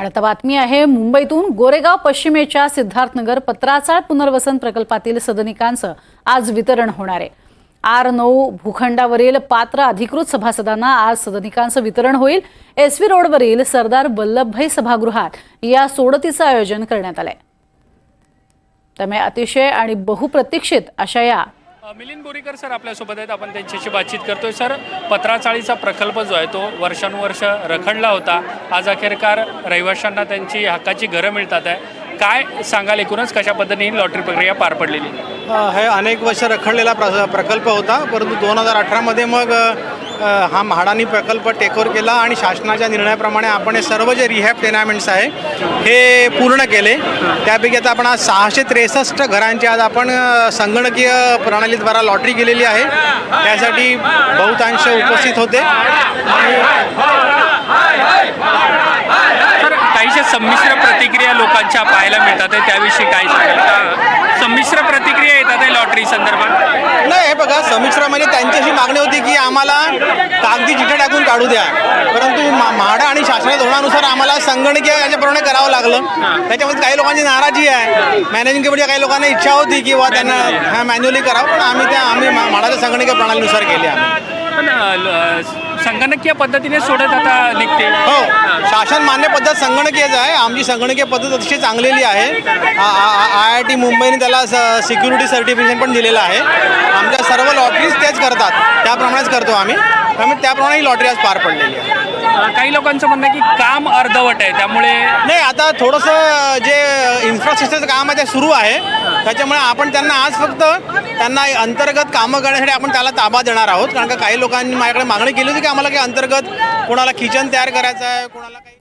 आणि आता बातमी आहे मुंबईतून गोरेगाव पश्चिमेच्या सिद्धार्थनगर पत्राचाळ पुनर्वसन प्रकल्पातील सदनिकांचं आज वितरण होणार आहे। R9 भूखंडावरील पात्र अधिकृत सभासदांना आज सदनिकांचं वितरण होईल। SV रोडवरील सरदार वल्लभभाई सभागृहात या सोडतीचं आयोजन करण्यात आलंय। त्यामुळे अतिशय आणि बहुप्रतीक्षित अशा या मिलिंद बोरीकर सर आपल्यासोबत आहेत, आपण त्यांच्याशी बातचीत करतोय। सर, पत्राचाळीचा प्रकल्प जो आहे तो वर्षानुवर्ष रखडला होता, आज अखेरकार रहिवाशांना त्यांची हक्काची घरं मिळतात आहे। काय सांगाल, एकूणच कशा पद्धतीने लॉटरी प्रक्रिया पार पडलेली? हे अनेक वर्ष रखडलेला प्रकल्प होता, परंतु 2018 मध्ये मग हा म्हाडानी प्रकल्प टेकओव्हर केला आणि शासनाच्या निर्णयाप्रमाणे आपण हे सर्व जे रिहॅब टेनामेंट्स आहे हे पूर्ण केले। त्यापैकी आता आपण आज 663 घरांची आज आपण संगणकीय प्रणालीद्वारा लॉटरी केलेली आहे। त्यासाठी बहुतांश उपस्थित होते। सर, काहीशा संमिश्र प्रतिक्रिया लोकांच्या पाहायला मिळतात, त्याविषयी काय सांगाल? संमिश्र प्रतिक्रिया येतात लॉटरी संदर्भात? नाही, हे बघा, संमिश्र म्हणजे त्यांच्याशी मागणी होती की आम्हाला कागदी चिठ्ठ्या टाकून काढू द्या, परंतु म्हाडा आणि शासनाच्या धोरणानुसार आम्हाला संगणकीय याच्याप्रमाणे करावं लागलं। त्याच्यामध्ये काही लोकांची नाराजी आहे। मॅनेजिंग कमिटीच्या काही लोकांना इच्छा होती की त्यांना मॅन्युअली करावं, पण आम्ही म्हाडाच्या संगणकीय प्रणालीनुसार केले आहे। संगणकीय पद्धतीने सोडत आता निघते? हो, शासन मान्य पद्धत संगणकीयच आहे। आमची संगणकीय पद्धत अतिशय चांगलेली आहे। IIT मुंबईने त्याला सिक्युरिटी सर्टिफिकेशन पण दिलेलं आहे। आमच्या सर्व लॉटरीज तेच करतात, त्याप्रमाणेच करतो आम्ही, त्यामुळे त्याप्रमाणे ही लॉटरी आज पार पडलेली आहे। काही लोकांचं म्हणणं आहे की काम अर्धवट आहे, त्यामुळे नाही, आता थोडंसं जे इन्फ्रास्ट्रक्चरचं काम आहे ते सुरू आहे, त्याच्यामुळे आपण त्यांना आज फक्त त्यांना अंतर्गत कामं करण्यासाठी आपण त्याला ताबा देणार आहोत। कारण का काही लोकांनी माझ्याकडे मागणी केली होती की आम्हाला काही अंतर्गत कोणाला किचन तयार करायचं आहे, कोणाला काही